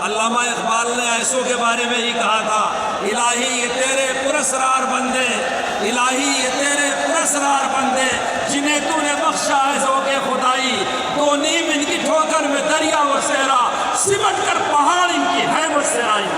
علامہ اقبال نے ایسوں کے بارے میں ہی کہا تھا، الہی یہ تیرے پراسرار بندے، الہی یہ تیرے پراسرار بندے، جنہیں تو نے بخشا ہے ذوق خدائی، دو نیم ان کی ٹھوکر میں دریا و صحرا، سمٹ کر پہاڑ ان کی ہیبت سے آئی۔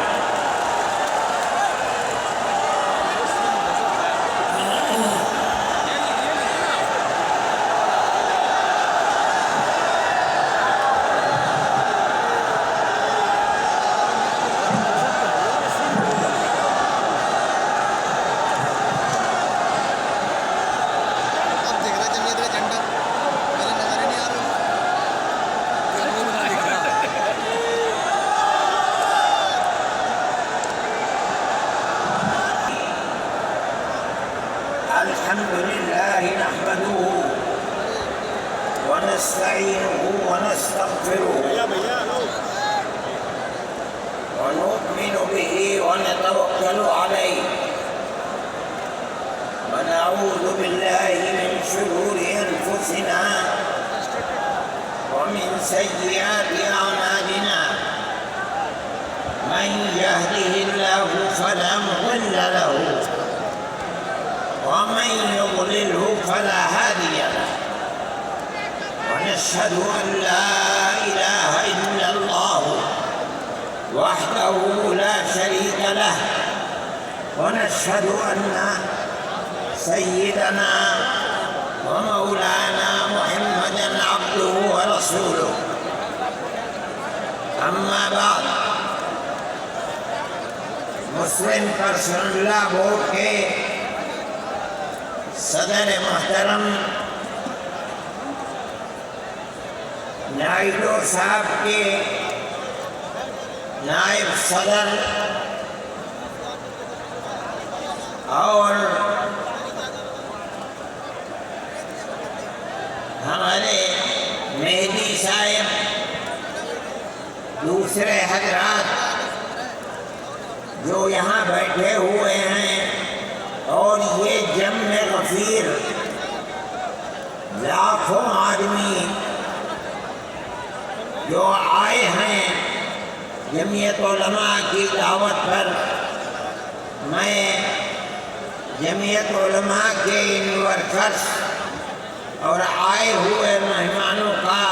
الحمد لله نحمده ونستعينه ونستغفره ونؤمن به ونتوكل عليه ونعوذ بالله من شرور أنفسنا ومن سيئات أعمالنا، من يهده الله فلا مضل له ومن يضلله فلا هادي له، ونشهد أن لا إله إلا الله وحده لا شريك له، ونشهد أن سيدنا ومولانا محمدا عبده ورسوله، أما بعد، مسلم پرسنل لا بورڈ کے صدر محترم نائیڈو صاحب کے نائب صدر اور ہمارے مہدی صاحب، دوسرے حضرات جو یہاں بیٹھے ہوئے ہیں، اور یہ جمع غفیر لاکھوں آدمی جو آئے ہیں جمعیت علماء کی دعوت پر، میں جمعیت علماء کے ان ورکرز اور آئے ہوئے مہمانوں کا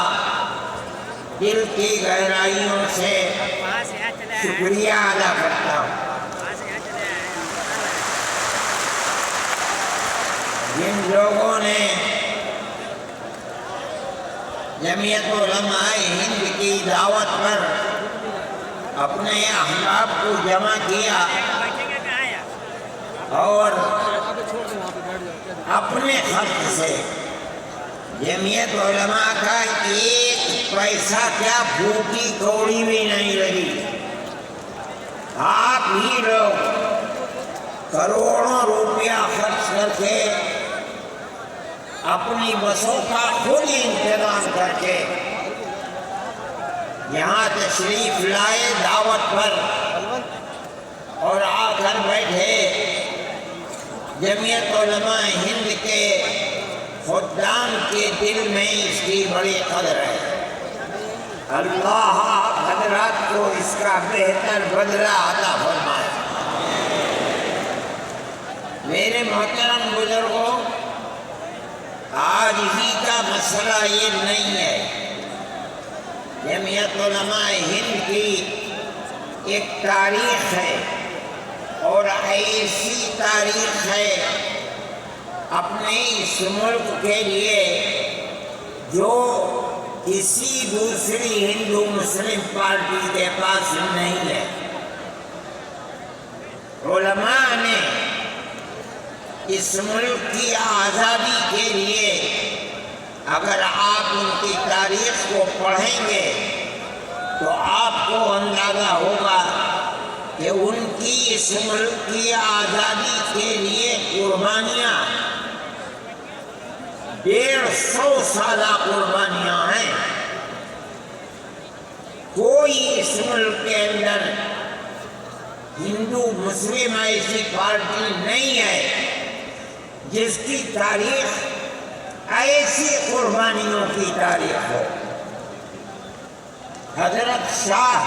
دل کی گہرائیوں سے شکریہ ادا کرتا ہوں۔ جن لوگوں نے جمعیت علماء ہند کی دعوت پر اپنے احباب کو جمع کیا اور اپنے خرچ سے جمعیت علماء کا ایک پیسہ کیا پھوٹی کوڑی بھی نہیں لگی، آپ ہی لوگ کروڑوں روپیہ خرچ کر کے اپنی بسوں کا خود انتظام کر کے یہاں تشریف لائے دعوت پر اور آ کر بیٹھے۔ جمعیت علماء ہند کے خدام کے دل میں اس کی بڑی قدر ہے، اللہ حضرات کو اس کا بہتر بدلہ عطا فرمائے۔ میرے محترم بزرگوں، آج ہی کا مسئلہ یہ نہیں ہے، جمعیت علماء ہند کی ایک تاریخ ہے، اور ایسی تاریخ ہے اپنے اس ملک کے لیے جو کسی دوسری ہندو مسلم پارٹی کے پاس نہیں ہے۔ علماء نے اس ملک کی آزادی کے لیے، اگر آپ ان کی تاریخ کو پڑھیں گے تو آپ کو اندازہ ہوگا کہ ان کی اس ملک کی آزادی کے لیے قربانیاں 150 سالہ قربانیاں ہیں۔ کوئی اس ملک کے اندر ہندو مسلم ایسی پارٹی نہیں ہے جس کی تاریخ ایسی قربانیوں کی تاریخ ہو۔ حضرت شاہ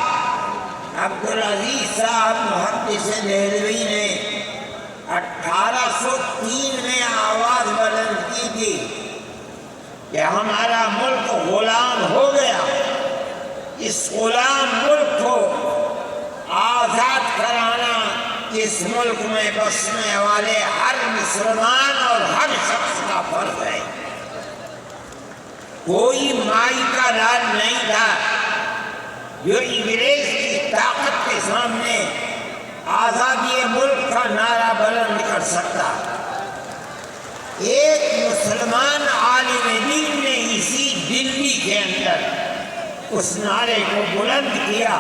عبدالعزیز صاحب محدث دہلوی نے 1803 میں آواز بلند کی تھی کہ ہمارا ملک غلام ہو گیا، اس غلام ملک کو آزاد کرانا اس ملک میں بسنے والے ہر مسلمان اور ہر شخص کا فرض ہے۔ کوئی مائی کا لال نہیں تھا جو انگریز کی طاقت کے سامنے آزادی ملک کا نعرہ بلند کر سکتا۔ ایک مسلمان عالم دین نے اسی دلی کے اندر اس نعرے کو بلند کیا،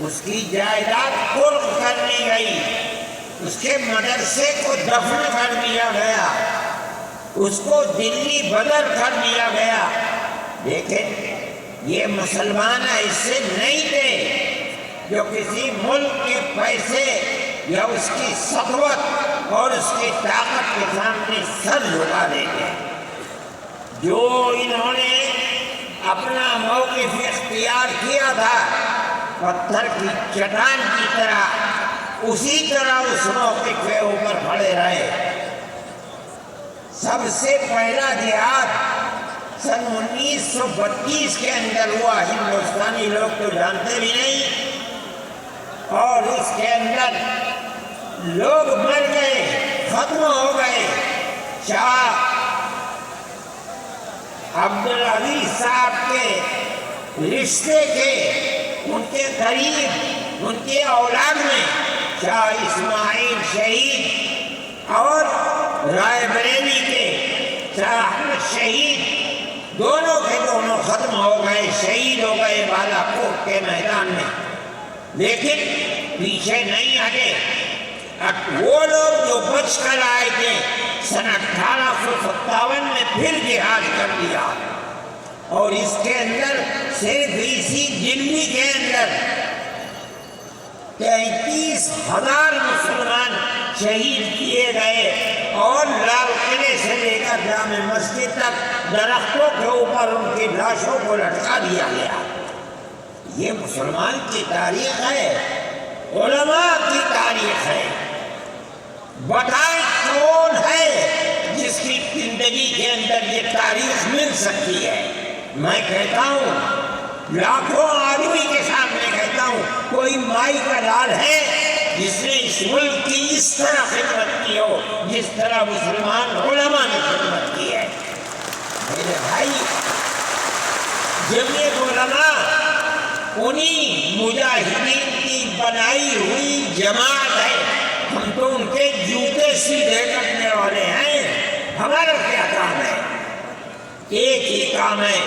اس کی جائیداد قرق کر لی گئی، اس کے مدرسے کو دفن کر دیا گیا، اس کو دلی بدل کر دیا گیا۔ لیکن یہ مسلمان ایسے نہیں تھے جو کسی ملک کے پیسے یا اس کی سخاوت اور اس کی طاقت کے سامنے سر جھکا دیتے۔ جو انہوں نے اپنا موقف اختیار کیا تھا پتھر کی چٹان کی طرح، اسی طرح اس موقف کے اوپر کھڑے رہے۔ سب سے پہلا جہاد سن 1932 کے اندر ہوا، ہندوستانی لوگ تو جانتے بھی نہیں، اور اس کے اندر لوگ مر گئے، ختم ہو گئے۔ شاہ عبدالعزیز صاحب کے رشتے کے، ان کے قریب، ان کے اولاد میں شاہ اسماعیل شہید اور رائے بریلی کے شاہ احمد شہید، دونوں کے دونوں ختم ہو گئے، شہید ہو گئے بالا کوٹ کے میدان میں۔ لیکن پیچھے نہیں ہٹے۔ وہ لوگ جو بچ کر آئے تھے سن 1857 میں پھر جہاد کر دیا، اور اس کے اندر صرف اسی دلی کے اندر 33,000 مسلمان شہید کیے گئے، اور لال قلعے سے لے کر جامع مسجد تک درختوں کے اوپر ان کی لاشوں کو لٹکا دیا گیا۔ یہ مسلمان کی تاریخ ہے، علماء کی تاریخ ہے۔ بتائیں کون ہے جس کی زندگی کے اندر یہ تاریخ مل سکتی ہے؟ میں کہتا ہوں، لاکھوں آدمی کے سامنے کہتا ہوں، کوئی مائی کا لال ہے جس نے اس ملک کی اس طرح خدمت کی ہو جس طرح مسلمان علماء نے خدمت کی ہے؟ میرے بھائی، جمعیت علماء انہی مجاہدین کی بنائی ہوئی جماعت ہے۔ ہم تو ان کے جوتے سیدھے کرنے والے ہیں۔ ہمارا کیا کام ہے؟ ایک ہی کام ہے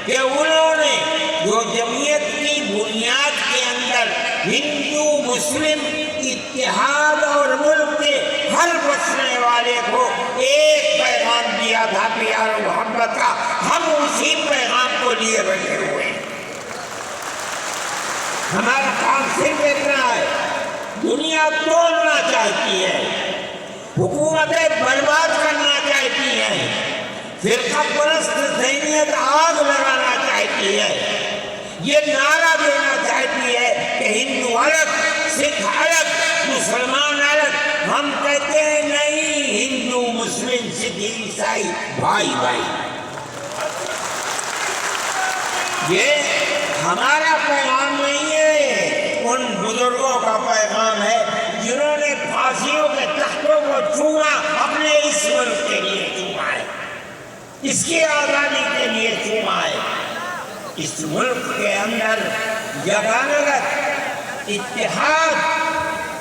کہ انہوں نے جو جمعیت کی بنیاد کے اندر ہندو مسلم اتحاد اور ملک کے ہر بسنے والے کو ایک پیغام دیا تھا پیار و محبت کا، ہم اسی پیغام کو لیے بیٹھے ہوئے ہیں۔ ہمارا کام صرف اتنا ہے، دنیا توڑنا چاہتی ہے، حکومتیں برباد کرنا چاہتی ہیں، فرقہ پرست ذہنیت آگ لگانا چاہتی ہے، یہ نعرہ دینا چاہتی ہے کہ ہندو الگ، سکھ الگ، مسلمان الگ۔ ہم کہتے ہیں نہیں، ہندو مسلم سکھ عیسائی بھائی بھائی۔ یہ ہمارا پیغام نہیں ہے، ان بزرگوں کا پیغام ہے جنہوں نے پھانسیوں کے تختوں کو چوما، اپنے اس ملک کے لیے چوما ہے، اس کی آزادی کے لیے چوما ہے۔ اس ملک کے اندر یگانگت اتحاد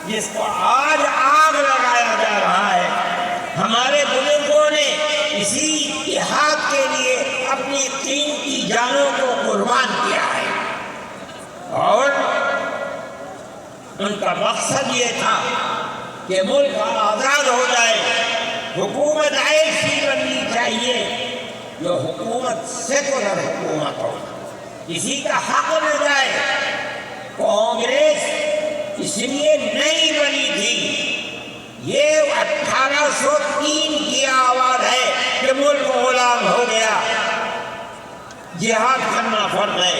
جس کو آج آگ لگایا جا رہا ہے، ہمارے بزرگوں نے اسی اتحاد کے لیے اپنی قیمتی جانوں کو قربان کیا ہے، اور ان کا مقصد یہ تھا کہ ملک آزاد ہو جائے، حکومت ایسی بننی چاہیے جو حکومت سیکولر حکومت ہو، کسی کا حق نہ جائے۔ کانگریس اس لیے نہیں بنی تھی، یہ 1803 کی آواز ہے کہ ملک غلام ہو گیا، جہاد کرنا فرض ہے۔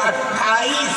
28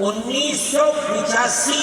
1985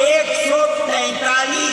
143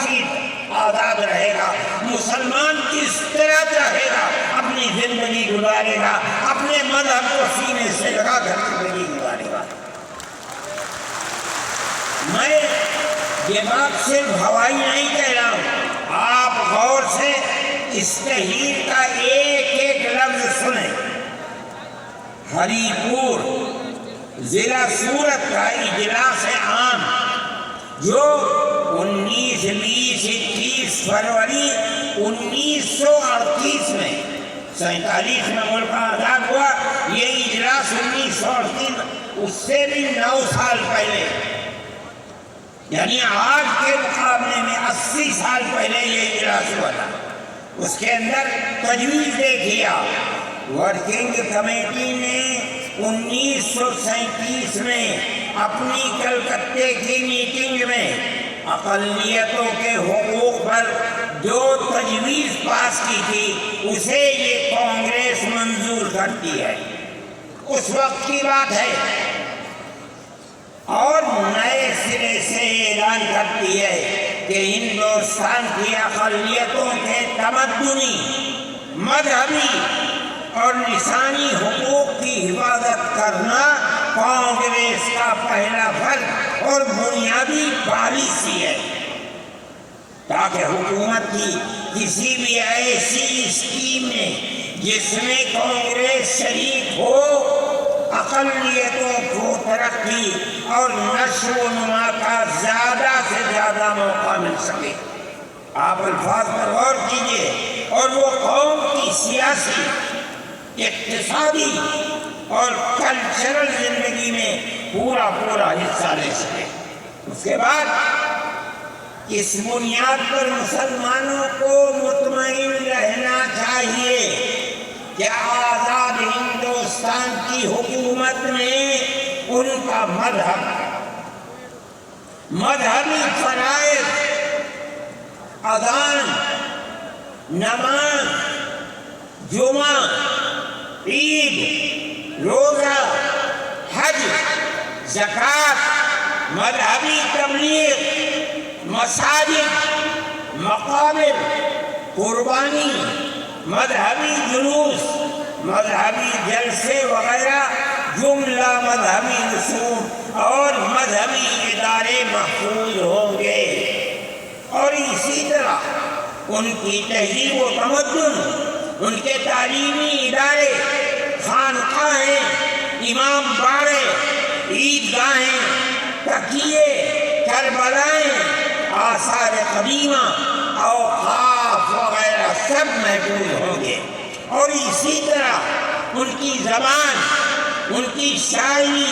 چیز آزاد رہے گا، مسلمان کس طرح چاہے گا اپنی زندگی گزارے گا، اپنے مذہب کو سینے سے لگا کر زندگی گزارے گا۔ میں یہ بات صرف ہوائی نہیں کہہ رہا ہوں، آپ غور سے اس تحریر کا ایک ایک لفظ سنیں۔ ہری پور ضلع سورت کا اجلاس عام جو 19، 20، 21 فروری 1938 میں 47 میں ملک آزاد ہوا، یہ اجلاس 1938 اس سے بھی 9 سال پہلے، یعنی آج کے مقابلے میں 80 سال پہلے یہ اجلاس ہوا تھا۔ اس کے اندر تجویز دیکھیا، ورکنگ کمیٹی نے 1937 میں اپنی کلکتے کی میٹنگ میں اقلیتوں کے حقوق پر جو تجویز پاس کی تھی اسے یہ کانگریس منظور کرتی ہے، اس وقت کی بات ہے، اور نئے سرے سے اعلان کرتی ہے کہ ہندوستان کی اقلیتوں کے تمدنی، مذہبی اور لسانی حقوق کی حفاظت کرنا کانگریس کا پہلا فرض اور بنیادی پالیسی ہے، تاکہ حکومت کی کسی بھی ایسی اسکیم میں جس میں کانگریس شریک ہو اقلیتوں کو ترقی اور نشو و نما کا زیادہ سے زیادہ موقع مل سکے۔ آپ الفاظ پر غور کیجئے، اور وہ قوم کی سیاسی، اقتصادی اور کلچرل زندگی میں پورا حصہ لے سکے۔ اس کے بعد اس بنیاد پر مسلمانوں کو مطمئن رہنا چاہیے کہ آزاد ہندوستان کی حکومت نے ان کا مذہبی فرائض، اذان، نماز، جمعہ، عید، روزہ، حج، زکوٰۃ، مذہبی تبلیغ، مساجد، مقابر، قربانی، مذہبی جلوس، مذہبی جلسے وغیرہ جملہ مذہبی رسوم اور مذہبی ادارے محفوظ ہوں گے، اور اسی طرح ان کی تہذیب و تمدن، ان کے تعلیمی ادارے، خانقاہیں، امام باڑے، عیدگاہیں، تقیے، کربلائیں، آثار قدیمہ، اوقاف وغیرہ سب محفوظ ہوں گے، اور اسی طرح ان کی زبان، ان کی شاعری،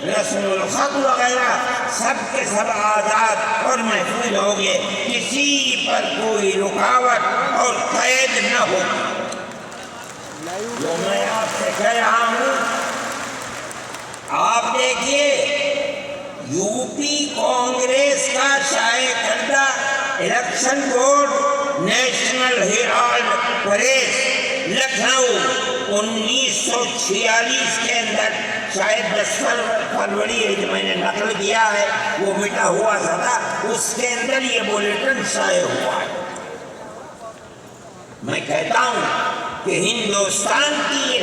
رسم الخط وغیرہ سب کے سب آزاد اور محفوظ ہوں گے، کسی پر کوئی رکاوٹ اور قید نہ ہو۔ جو میں آپ سے کہہ رہا ہوں، آپ دیکھیے یو پی کانگریس کا شائع کردہ election board National Herald Press Lucknow 1946 کے اندر شاید 10 فروری جو میں نے نقل کیا ہے وہ مٹا ہوا تھا، اس کے اندر یہ بلیٹن شائع ہوا ہے۔ میں کہتا ہوں کہ ہندوستان کی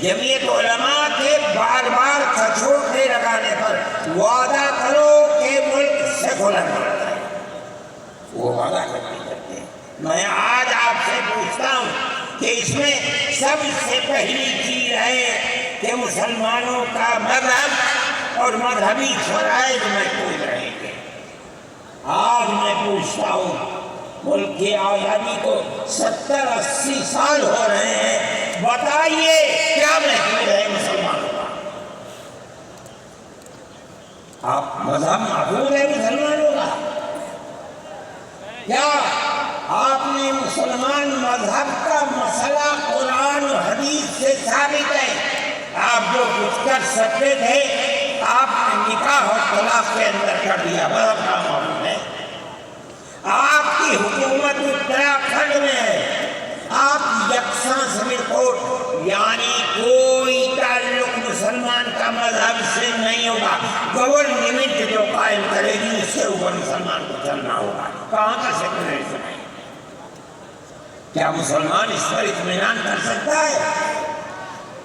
جمعیت علماء کے بار بار کھچوٹے لگانے پر وعدہ کرو کہ ملک سیکولر بنتا ہے، وہ وعدہ کرتے ہیں۔ میں آج آپ سے پوچھتا ہوں کہ اس میں سب سے پہلی چیز ہے کہ مسلمانوں کا مذہب اور مذہبی فرائض محفوظ رہیں گے۔ آج میں پوچھتا ہوں، ملک کی آزادی کو 70-80 سال ہو رہے ہیں، بتائیے کیا محفوظ ہے مسلمانوں کا؟ آپ مذہب محفوظ ہے مسلمانوں کا؟ کیا آپ نے مسلمان مذہب کا مسئلہ قرآن و حدیث سے ثابت ہے؟ آپ جو کچھ کر سکتے تھے آپ نے نکاح اور طلاق کے اندر کر دیا، مذہب کا معاملہ ہے۔ آپ کی حکومت اتراکھنڈ میں ہے، آپ یکساں سمیت کوٹ، یعنی کوئی تعلق مسلمان کا مذہب سے نہیں نہیں ہوگا، گورنمنٹ جو قائم کرے گی اس کے اوپر مسلمان کو چلنا ہوگا۔ کہاں کا سیکولرزم ہے؟ کیا مسلمان اس پر اطمینان کر سکتا ہے؟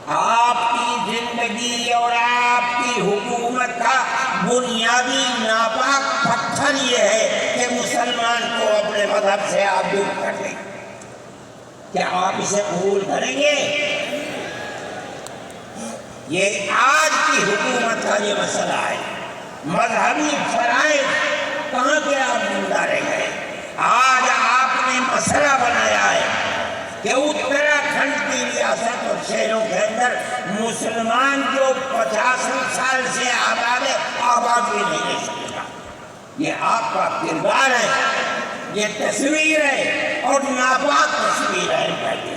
آپ کی زندگی اور آپ کی حکومت کا بنیادی ناپاک پتھر یہ ہے کہ مسلمان کو اپنے مذہب سے آپ دور کر دیں۔ کیا آپ اسے قبول کریں گے؟ یہ آج کی حکومت کا یہ مسئلہ ہے۔ مذہبی فرائض کہاں کے آپ گزارے گئے؟ آج آپ نے مسئلہ بنایا ہے کہ اتراکھنڈ کی ریاست اور شہروں کے اندر مسلمان جو 50 سال سے آباد ہے، آباد بھی نہیں رہ سکے گا۔ یہ آپ کا کردار ہے، یہ تصویر ہے اور ناپاک تصویر ہے۔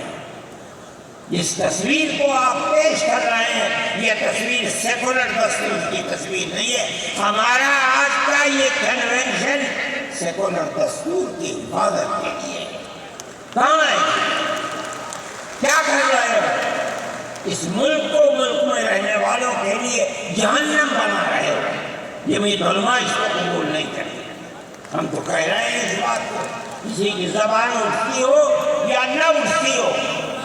جس تصویر کو آپ پیش کر رہے ہیں یہ تصویر سیکولر دستور کی تصویر نہیں ہے۔ ہمارا آج کا یہ کنونشن سیکولر دستور کی حفاظت کے لیے کہاں ہے؟ کیا کر رہے ہو؟ اس ملک کو، ملک میں رہنے والوں کے لیے جہنم بنا رہے ہو۔ جمعیت علماء اس کو قبول نہیں کرتے۔ ہم تو کہہ رہے ہیں اس بات کو، کسی کی زبان اٹھتی ہو یا نہ اٹھتی ہو،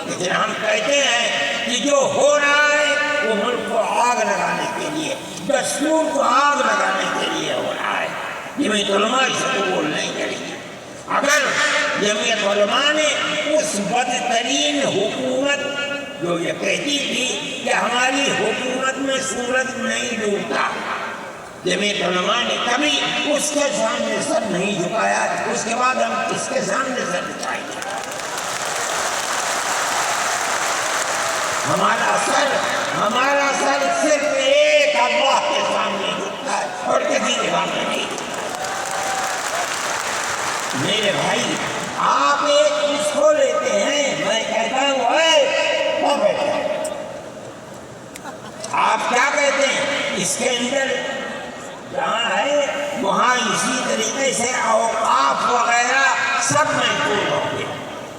لیکن ہم کہتے ہیں کہ جو ہو رہا ہے وہ ملک کو آگ لگانے کے لیے، دستور کو آگ لگانے کے لیے ہو رہا ہے۔ جمعیت علماء اس کو قبول نہیں کرے گی۔ اگر جمعیت علماء نے اس بدترین حکومت جو یہ کہتی تھی کہ ہماری حکومت میں سورج نہیں ڈوبتا، جمعیت علماء نے کبھی اس کے سامنے سر نہیں جھکایا، اس کے بعد ہم اس کے سامنے سر جھکائیں گے۔ ہمارا سر صرف ایک اللہ کے سامنے جھکتا ہے اور کسی کے سامنے نہیں۔ میرے بھائی، آپ ایک اس کو لیتے ہیں، میں کہتا ہوں آپ کیا کہتے ہیں؟ اس کے اندر جہاں ہے وہاں اسی طریقے سے اوقاف وغیرہ سب محفوظ ہوں گے۔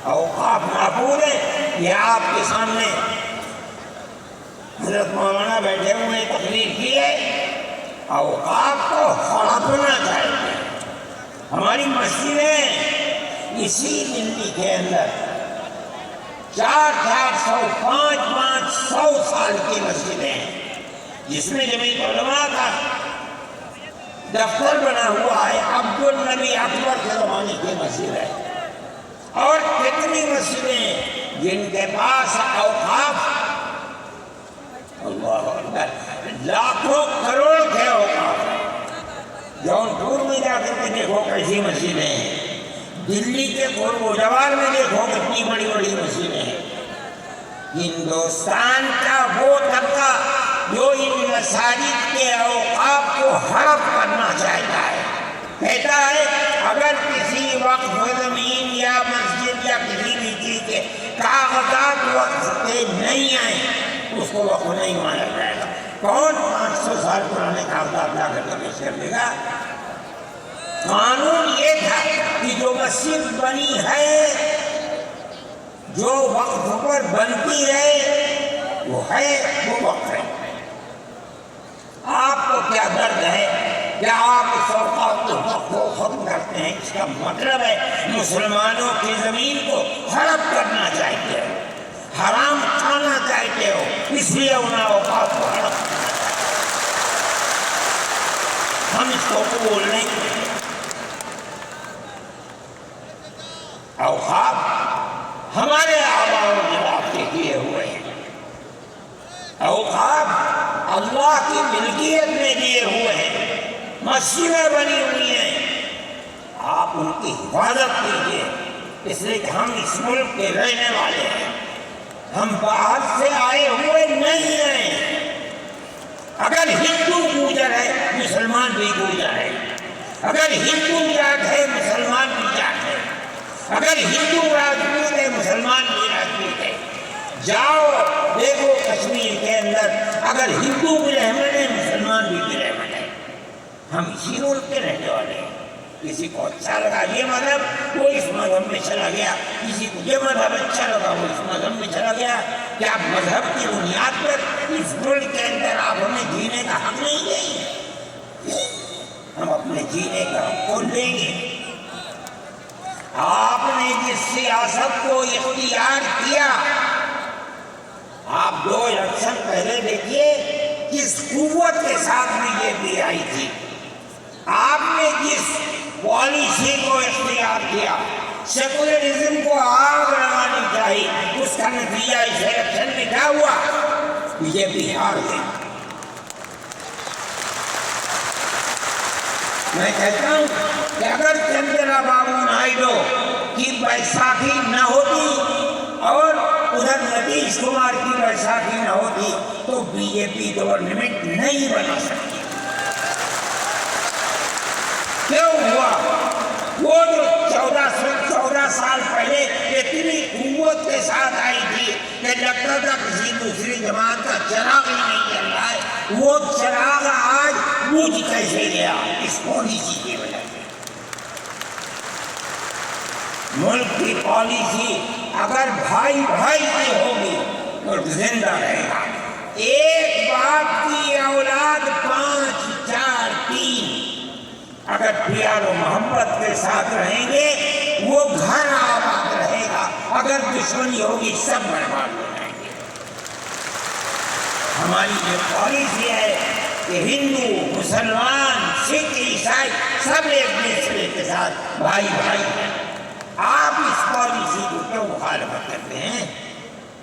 اوقاف محفوظ ہے، یہ آپ کے سامنے حضرت مولانا بیٹھے ہوئے تقریر کی ہے۔ اوقاف کو ہڑپنا چاہیے۔ ہماری مسجدیں اسی دلی کے اندر 400 500 سال کی مسجدیں ہیں، جس میں جمعیت علماء کا دفتر بنا ہوا ہے، عبدالنبی اکبر کے زمانے کی مسجد ہے۔ اور کتنی مسجدیں جن کے پاس اوقاف، اللہ اکبر، لاکھوں کروڑ کے اوقاف ہیں۔ جونپور میں جا کر کے دیکھو کیسی مسجدیں ہیں، دلی کے جوار میں دیکھو کتنی بڑی بڑی مسجدیں ہیں۔ ہندوستان کا وہ طبقہ جو ان مساجد کے اوقاف کو ہڑپ کرنا چاہتا ہے، کہتا ہے اگر کسی وقف زمین یا مسجد یا کسی بھی چیز کے کاغذات وقف کے نہیں آئیں اس کو وقف نہیں مانا جائے گا۔ کون 500 سال پرانے کاغذات لا کر کے پیش کر دے گا؟ قانون یہ تھا کہ جو مسجد بنی ہے، جو وقف پر بنتی ہے، وہ وقف ہے۔ آپ کو کیا درد ہے کہ آپ اس اوقات کو ختم کرتے ہیں؟ اس کا مطلب ہے مسلمانوں کی زمین کو ہڑپ کرنا چاہتے ہو، حرام کھانا چاہتے ہو، اس لیے ان اوقات کو ہڑپ کرنا چاہتے ہو۔ ہم اس کو قبول نہیں کریں۔ اوقاف ہمارے آباء و اجداد کے کیے ہوئے ہیں، اوقاف اللہ کی ملکیت میں دیے ہوئے ہیں، مسجدیں بنی ہوئی ہیں، آپ ان کی حفاظت کیجیے، اس لیے کہ ہم اس ملک کے رہنے والے ہیں، ہم باہر سے آئے ہوئے نہیں ہیں۔ اگر ہندو گوجر ہے مسلمان بھی گوجر ہے، اگر ہندو جاٹ ہے مسلمان بھی جاٹ ہے، اگر ہندو راجپوت ہے مسلمان بھی راجپوت ہے۔ جاؤ دیکھو کشمیر کے اندر، اگر ہندو بھی رحمن ہے مسلمان بھی رحمن ہے۔ ہم اسی ملک کے رہنے والے ہیں۔ کسی کو اچھا لگا یہ مذہب وہ اس مذہب میں چلا گیا، کسی کو یہ مذہب اچھا لگا وہ اس مذہب میں چلا گیا، کیا مذہب کی بنیاد پر اس ملک کے اندر آپ ہمیں جینے کا حق نہیں دیں گے؟ ہم اپنے جینے کا حق کون دیں گے؟ آپ نے جس سیاست کو اختیار کیا، آپ 2 الیکشن پہلے دیکھیے کس قوت کے ساتھ بی جے پی آئی تھی، آپ نے جس پالیسی کو اختیار کیا، سیکولرزم کو آگ لگانی چاہیے، اس کا نتیجہ اس الیکشن میں کیا ہوا؟ بی جے پی ہار گئی۔ میں کہتا ہوں کہ اگر چندرا بابو نائیڈو کی بیساکھی نہ ہوتی اور ادھر نتیش کمار کی بیساکھی نہ ہوتی تو بی جے پی گورنمنٹ نہیں بنا سکتی۔ کیوں ہوا؟ وہ جو 14 سال پہلے اتنی قوت کے ساتھ آئی تھی کہ لگتا تھا کسی دوسری جماعت کا چراغ ہی نہیں جل رہا ہے، وہ چراغ آج بجھ کیسے گیا؟ اس پالیسی کی وجہ سے۔ ملک کی پالیسی اگر بھائی بھائی کی ہوگی ملک زندہ رہے گا۔ ایک باپ کی اولاد 5 4 3 اگر پیار و محبت کے ساتھ رہیں گے وہ گھر آباد رہے گا، اگر دشمنی ہوگی سب برباد ہو جائیں گے۔ ہماری یہ پالیسی ہے کہ ہندو مسلمان سکھ عیسائی سب ایک دوسرے کے ساتھ بھائی بھائی ہیں۔ آپ اس پالیسی کو کیوں مخالفت کرتے ہیں؟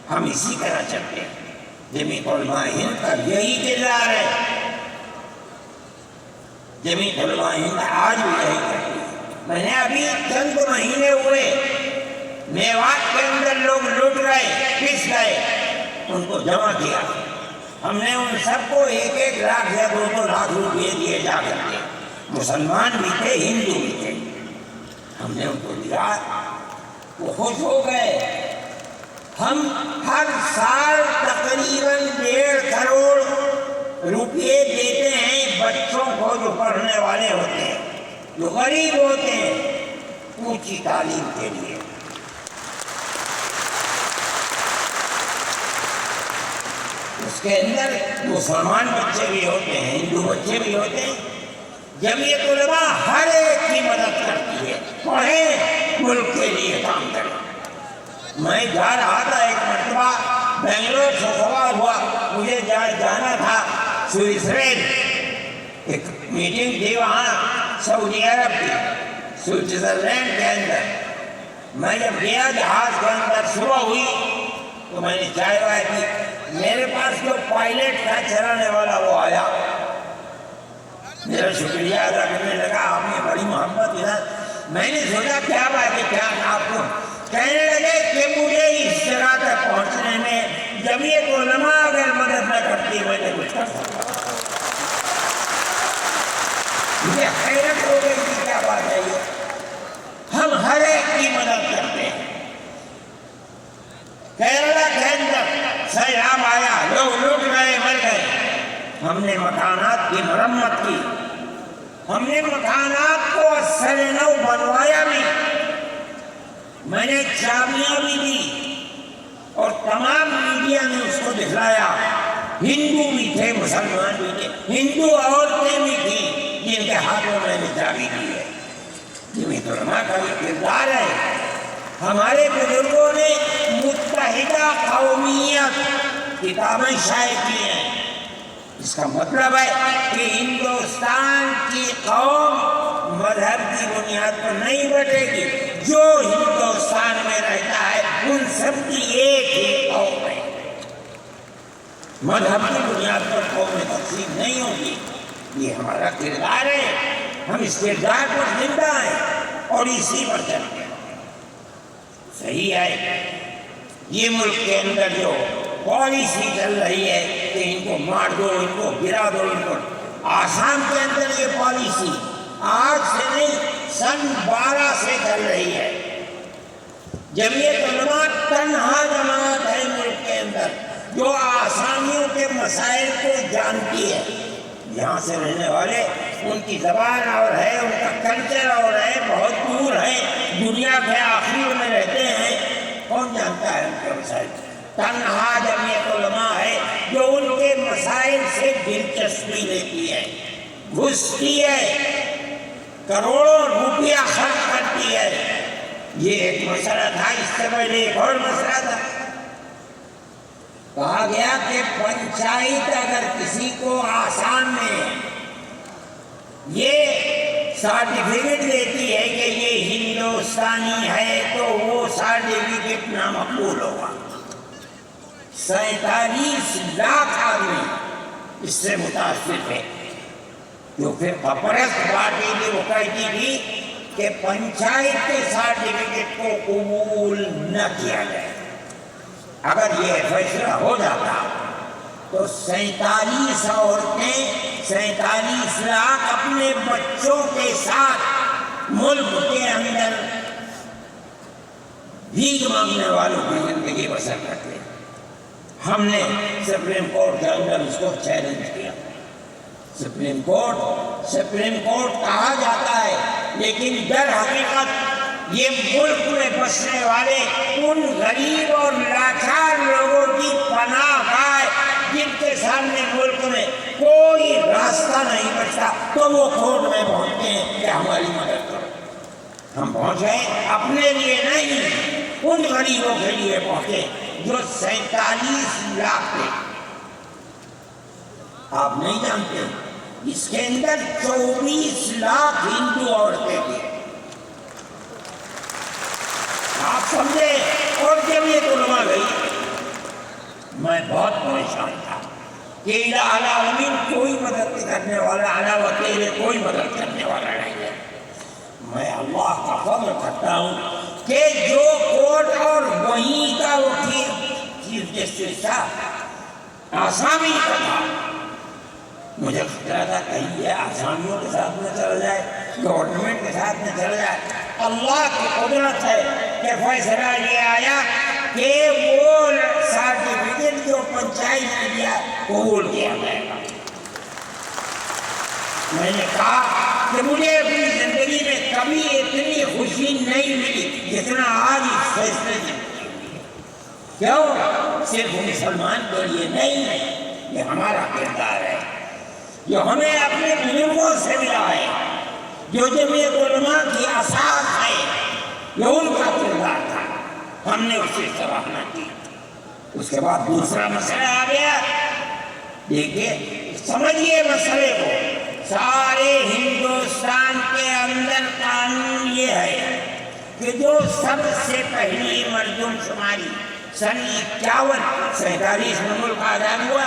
ہم اسی طرح چلتے ہیں۔ جمعیت علماء ہند کا یہی کردار ہے، جمعیت علماء ہند آج بھی یہی کرتی ہے۔ میں نے ابھی چند مہینے ہوئے میوات کے اندر لوگ لٹ گئے، پس گئے، ان کو جمع کیا، ہم نے ان سب کو 1 لاکھ یا 2 لاکھ روپئے دیے جا کر کے، مسلمان بھی تھے ہندو بھی تھے، ہم نے ان کو دیا، وہ خوش ہو گئے۔ ہم ہر سال تقریباً 1.5 کروڑ روپئے دیتے ہیں بچوں کو جو پڑھنے والے ہوتے ہیں، جو غریب ہوتے ہیں، اونچی تعلیم کے لیے۔ اس کے اندر مسلمان بچے بھی ہوتے ہیں، ہندو بچے بھی ہوتے ہیں۔ جمعیت علماء ہر ایک کی مدد کرتی ہے، پڑھیں، ملک کے لیے کام کریں۔ میں جا رہا تھا ایک مرتبہ بنگلور سے سوال ہوا، مجھے جانا تھا سوئٹزرلینڈ، ایک میٹنگ تھی وہاں سعودی عرب کی، سوئٹزرلینڈ کے اندر۔ میں جب گیا جہاز کے اندر صبح ہوئی تو میں نے چائے وائے پی، میرے پاس جو پائلٹ تھا چلانے والا وہ آیا، میرا شکریہ ادا کرنے لگا، آپ نے بڑی محبت کی۔ میں نے سوچا کیا بات ہے، کیا آپ کو؟ کہنے لگے کہ مجھے اس جگہ تک پہنچنے میں جمعیت علماء اگر مدد نہ کرتی میں نے کچھ کر سکتا۔ مجھے حیرت ہو گئی کہ کیا بات ہے یہ، ہم ہر ایک کی مدد کرتے ہیں۔ کیرلا کے اندر سیلاب آیا، لوگ لٹ گئے، مر گئے، ہم نے مکانات کی مرمت کی، ہم نے مکانات کو اثر نو بنوایا بھی، میں نے چابیاں بھی دی اور تمام میڈیا نے اس کو دکھلایا۔ ہندو بھی تھے، مسلمان بھی تھے، ہندو عورتیں بھی تھیں جن کے ہاتھوں میں نے چابی دی ہے۔ جمعیت علماء کا یہ کردار ہے۔ ہمارے بزرگوں نے متحدہ قومیت کتابیں شائع کی ہیں، اس کا مطلب ہے کہ ہندوستان کی قوم مذہب کی بنیاد پر نہیں بٹے گی، جو ہندوستان میں رہتا ہے ان سب کی ایک ہی قوم ہے، مذہب کی بنیاد پر قومیں تقسیم نہیں ہوگی۔ یہ ہمارا کردار ہے، ہم اس کردار پر زندہ ہیں اور اسی پر چلتے ہیں۔ صحیح ہے، یہ ملک کے اندر جو پالیسی چل رہی ہے کہ ان کو مار دو، ان کو گرا دو، ان کو، آسام کے اندر یہ پالیسی آج سے نہیں سن 12 سے چل رہی ہے۔ جمعیت علماء تنہا جماعت ہے ملک کے اندر جو آسامیوں کے مسائل کو جانتی ہے۔ یہاں سے رہنے والے ان کی زبان اور ہے، ان کا کلچر اور ہے، بہت دور ہے، دنیا کے آخری میں رہتے ہیں، کون جانتا ہے ان کے مسائل؟ تنہا جمعیت علماء ہے جو ان کے مسائل سے دلچسپی لیتی ہے، گھستی ہے، کروڑوں روپیہ خرچ کرتی ہے۔ یہ ایک مسئلہ تھا، اس سے پہلے ایک اور مسئلہ تھا، کہا گیا کہ پنچایت اگر کسی کو آسام میں یہ سرٹیفکیٹ دیتی ہے کہ یہ ہندوستانی ہے تو وہ سرٹیفکیٹ نامقبول ہوگا۔ 47 لاکھ آدمی اس سے متاثر ہے، جو پھر کپرست پارٹی بھی وہ کہتی تھی کہ پنچایت کے سرٹیفکیٹ کو قبول نہ کیا جائے۔ اگر یہ فیصلہ ہو جاتا تو 47 عورتیں 47 لاکھ اپنے بچوں کے ساتھ ملک کے اندر بھیک مانگنے والوں کی زندگی بسر کرتے۔ ہم نے سپریم کورٹ کے اندر اس کو چیلنج کیا۔ سپریم کورٹ کہا جاتا ہے، لیکن در حقیقت یہ ملک میں بسنے والے ان غریب اور لاچار لوگوں کی پناہ گاہ جن کے سامنے ملک میں کوئی راستہ نہیں بچتا، تو وہ کورٹ میں پہنچتے ہیں کہ ہماری مدد کرو۔ ہم پہنچے اپنے لیے نہیں، ان غریبوں کے لیے پہنچے جو 47 لاکھ تھے۔ آپ نہیں جانتے اس کے اندر 24 لاکھ ہندو عورتیں تھیں۔ آپ سمجھے؟ اور جمعیت علماء گئی۔ میں بہت پریشان تھا کہ الہ العالمین کوئی مدد کرنے والا علاوہ تیرے کوئی مدد کرنے والا نہیں ہے۔ میں اللہ کا فضل کرتا ہوں کہ جو کورٹ اور وہیں کا وکیل چیف جسٹس تھا آسامی کا تھا، مجھے خطرہ تھا کہیں یہ آسامیوں کے ساتھ نہ چلا جائے، گورنمنٹ کے ساتھ نہ چلا جائے۔ اللہ کی قدرت ہے کہ فیصلہ یہ آیا کہ وہ سرٹیفکیٹ جو پنچایت نے دیا قبول کیا جائے گا۔ میں نے کہا کہ مجھے اپنی زندگی میں کبھی اتنی خوشی نہیں ملی جتنا آج اس فیصلے سے ملی۔ کیوں؟ صرف مسلمان کے لیے نہیں ہے، یہ ہمارا کردار ہے جو ہمیں اپنے بزرگوں سے ملا ہے، جو جمعیت علماء کی اساس ہے، جو ان کا کردار تھا، ہم نے اس سے سراہنا کی۔ اس کے بعد دوسرا مسئلہ آ گیا۔ دیکھیے، سمجھیے مسئلے کو، سارے ہندوستان کے اندر قانون یہ ہے کہ جو سب سے پہلی مردم شماری سن 47 میں ملک آزاد ہوا،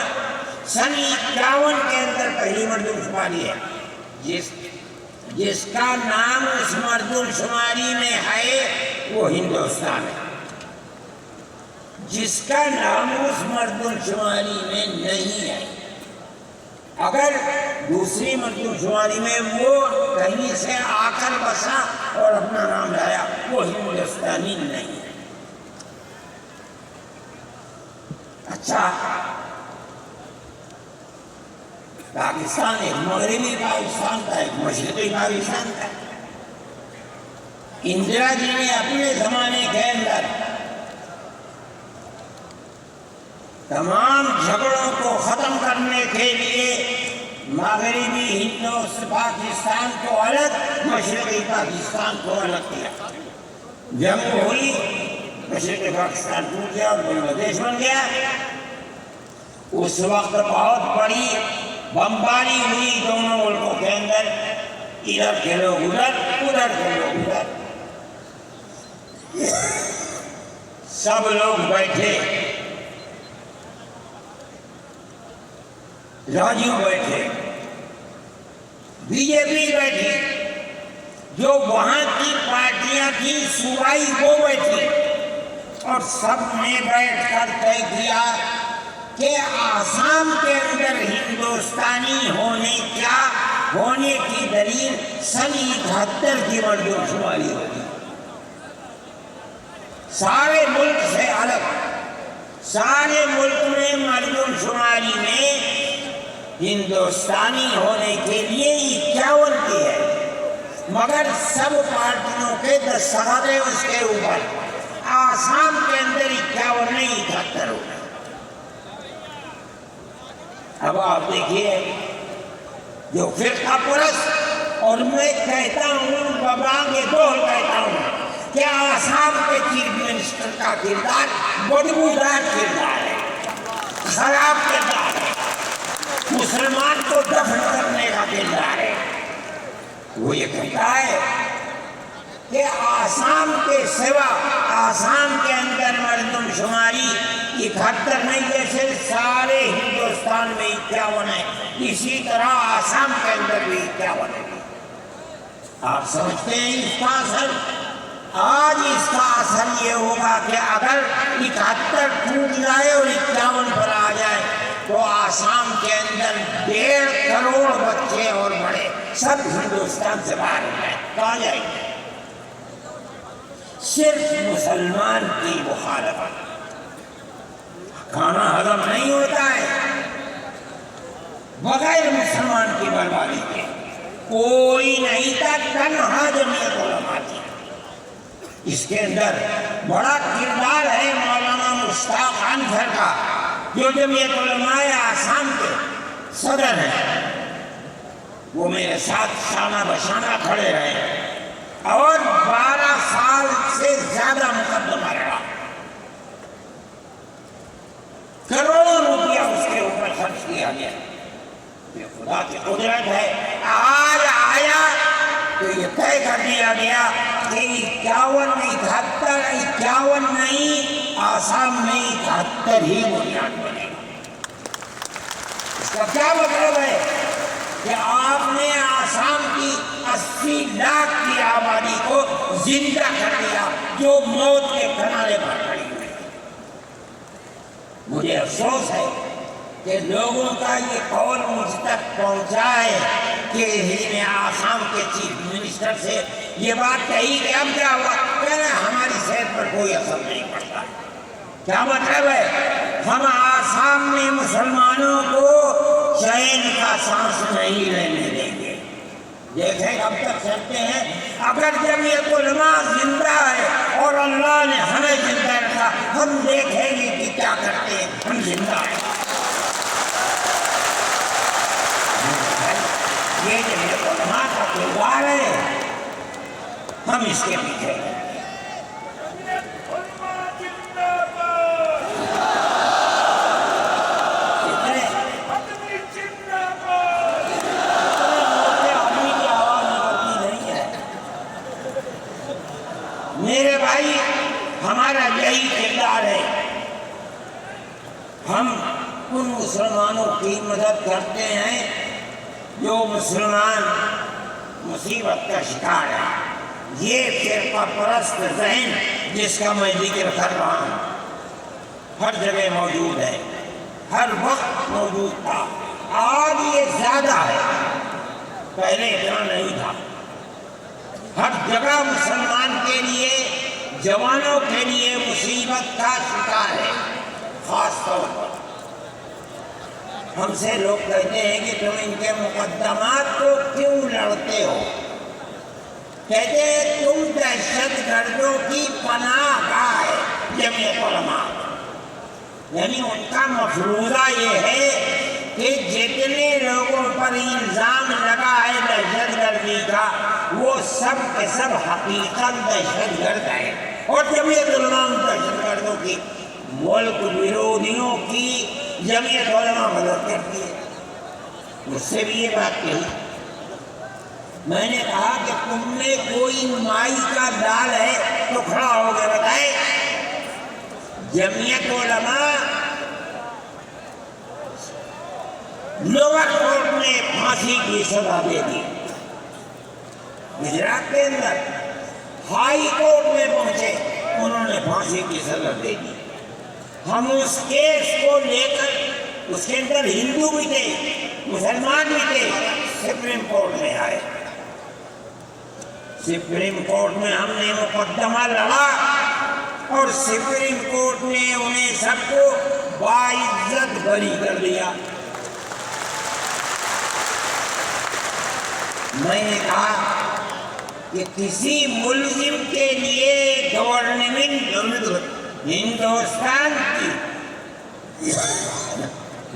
سن 51 کے اندر پہلی مردم شماری ہے، جس کا نام اس مردم شماری میں ہے وہ ہندوستان ہے، جس کا نام اس مردم شماری میں نہیں ہے، اگر دوسری مردم شماری میں وہ کہیں سے آ کر بسا اور اپنا نام لایا، وہ ہندوستانی نہیں ہے۔ اچھا، پاکستان ایک مغربی پاکستان تھا، ایک مشرقی پاکستان تھا۔ اندرا جی نے اپنے زمانے کے اندر تمام جھگڑوں کو ختم کرنے کے لیے مغربی پاکستان کو الگ، مشرقی پاکستان کو الگ کیا۔ جنگ ہوئی، مشرقی پاکستان ٹوٹ گیا اور بنگلہ دیش بن گیا۔ اس وقت بہت بڑی بمباری ہوئی دونوں ملکوں کے اندر، ادھر کے لوگ ادھر، ادھر کے لوگ ادھر، سب لوگ بیٹھے، راجیو بیٹھے، بی جے پی بیٹھی، جو وہاں کی پارٹیاں تھیں صوبائی وہ بیٹھی، اور سب نے بیٹھ کر طے کیا کہ آسام کے اندر ہندوستانی ہونے کی دلیل سن 71 کی مردم شماری ہوگی، سارے ملک سے الگ۔ سارے ملک میں مردم شماری میں ہندوستانی ہونے کے لیے 51 کی ہے، مگر سب پارٹیوں کے دستخط ہے اس کے اوپر۔ آسام کے اندر 51 نہیں 71 ہو گئے۔ اب آپ دیکھیے جو فرقہ پرست، اور میں کہتا ہوں ببانگ دول کہتا ہوں کہ آسام کے چیف منسٹر کا کردار بدبودار کردار ہے، خراب کردار ہے، مسلمان کو دفن کرنے کا کردار ہے۔ وہ یہ کہتا ہے کہ آسام کے سوا آسام کے اندر مردم شماری 71 نہیں، جیسے سارے ہندوستان میں 51 ہے، اسی طرح آسام کے اندر بھی 51 ہے۔ آپ سمجھتے ہیں اس کا اثر؟ آج اس کا اثر یہ ہوگا کہ اگر 71 ٹوٹ جائے اور 51 پر آ جائے تو آسام کے اندر 1.5 کروڑ بچے اور بڑے سب ہندوستان سے باہر ہو جائیں، کہاں جائیں گے؟ صرف مسلمان کی مخالفت، کھانا ہضم نہیں ہوتا ہے بغیر مسلمان کی بربادی کے۔ کوئی نہیں تھا، تنہا جمعیت علماء تھی۔ اس کے اندر بڑا کردار ہے مولانا مشتاق انصر کا، جو جمعیت علماء آسام کے صدر ہیں۔ وہ میرے ساتھ شانہ بشانہ کھڑے رہے اور 12 سال سے زیادہ مقدمہ لڑا، کروڑوں روپیہ اس کے اوپر خرچ کیا گیا۔ یہ خدا کی قدرت ہے، آج آیا تو یہ طے کر دیا گیا کہ 51 نہیں 51 نہیں، آسام میں 71 ہی بنیاد بنے گا۔ اس کا کیا مطلب ہے کہ آپ نے آسام کی 80 لاکھ کی آبادی کو زندہ کر دیا جو موت کے کنارے پر کھڑی ہوئی۔ مجھے افسوس ہے کہ لوگوں کا یہ قول مجھ تک پہنچا ہے کہ ہی نے آسام کے چیف منسٹر سے یہ بات کہی کہ اب کیا ہوا، کہنا ہماری صحت پر کوئی اثر نہیں پڑتا۔ کیا مطلب ہے؟ ہم آسام میں مسلمانوں کو چین کا سانس نہیں لینے دیں گے۔ دیکھیں اب تک چلتے ہیں، اگر جمعیت علماء زندہ ہے اور اللہ نے ہمیں زندہ رکھا، ہم دیکھیں گے کہ کیا کرتے ہیں، ہم زندہ ہیں۔ یہ جمعیت علماء کا کردار ہے، ہم اس کے پیچھے ہیں۔ میرے بھائی، ہمارا یہی کردار ہے، ہم ان مسلمانوں کی مدد کرتے ہیں جو مسلمان مصیبت کا شکار ہے۔ یہ فرقہ پرست ذہن جس کا میں ذکر کر رہا ہوں ہر جگہ موجود ہے، ہر وقت موجود تھا، آج یہ زیادہ ہے، پہلے اتنا نہیں تھا۔ ہر جگہ مسلمان کے لیے، جوانوں کے لیے مصیبت کا شکار ہے۔ خاص طور پر ہم سے لوگ کہتے ہیں کہ تم ان کے مقدمات کو کیوں لڑتے ہو؟ کہتے ہیں تم دہشت گردوں کی پناہ گاہ ہے جمعیت علماء، یعنی ان کا مفروضہ یہ ہے کہ جتنے لوگوں پر الزام لگا ہے دہشت گردی کا، وہ سب کے سب حقیقت دہشت گرد ہے، اور جمعیت علماء دہشت گردوں کی، ملک ویرودھیوں کی جمعیت علماء مدد کرتی ہے۔ مجھ سے بھی یہ بات کہی، میں نے کہا کہ تم نے کوئی مائی کا دال ہے تو کھڑا ہو کے بتائے۔ جمعیت علماء لوور کورٹ نے پھانسی کی سزا دے دی، گجرات کے اندر ہائی کورٹ میں پہنچے، انہوں نے پھانسی کی سزا دے دی۔ ہم اس کیس کو لے کر، اس کے اندر ہندو بھی تھے، مسلمان بھی تھے، سپریم کورٹ میں آئے۔ سپریم کورٹ میں ہم نے مقدمہ لڑا اور سپریم کورٹ نے انہیں سب کو باعزت بری کر دیا۔ میں نے کہا کہ کسی ملزم کے لیے گورنمنٹ ہندوستان کی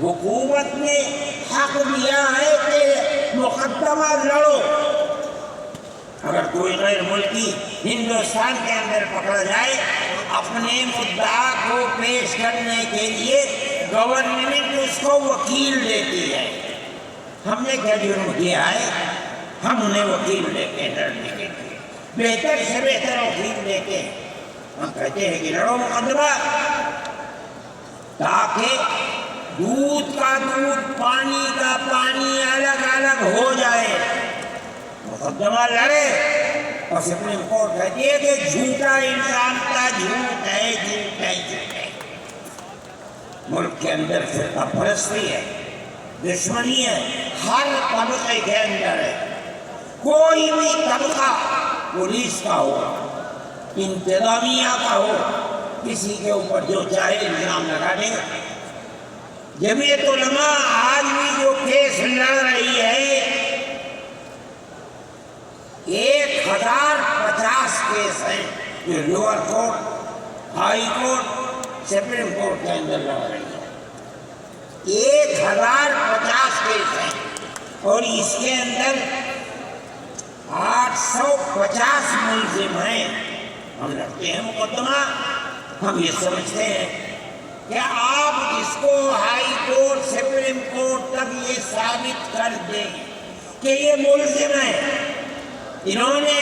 حکومت نے حق دیا ہے کہ مقدمہ لڑو. اگر کوئی غیر ملکی ہندوستان کے اندر پکڑا جائے اپنے مدعا کو پیش کرنے کے لیے گورنمنٹ اس کو وکیل دیتی ہے. ہم نے کیا جرم کیا ہے؟ ہم انہیں وکیل دیتے ہیں لڑنے کے لیے، بہتر سے بہتر وکیل دیتے ہیں. ہم کہتے ہیں کہ لڑو مقدمہ، تاکہ دودھ کا دودھ پانی کا پانی الگ الگ ہو جائے. مقدمہ لڑے اور سپریم کورٹ کہتی ہے کہ جھوٹا انسان کا جھوٹ ہے، جھوٹ ہے، جھوٹ ہے. ملک کے اندر فرقہ پرستی ہے، دشمنی ہے، ہر طبقے کے اندر ہے. کوئی بھی طبقہ پولیس کا ہو، انتظامیہ کا ہو، کسی کے اوپر جو چاہے الزام لگا دے گا. جمعیت علماء آج بھی جو کیس لڑ رہی ہے 1050 کیس ہیں جو lower court, high court, supreme court کے اندر لڑ رہی ہے. 1050 کیس ہیں اور اس کے اندر 850 ملزم ہیں. ہم لڑتے ہیں مقدمہ. ہم یہ سمجھتے ہیں کہ آپ جس کو ہائی کورٹ سپریم کورٹ تک یہ ثابت کر دیں کہ یہ ملزم ہیں، انہوں نے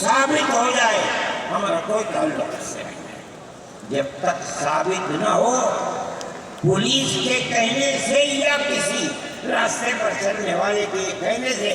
ثابت ہو جائے، ہمارا کوئی تعلق اس سے نہیں ہے. جب تک ثابت نہ ہو، پولیس کے کہنے سے یا کسی راستے پر چلنے والے کے کہنے سے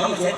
ہم سے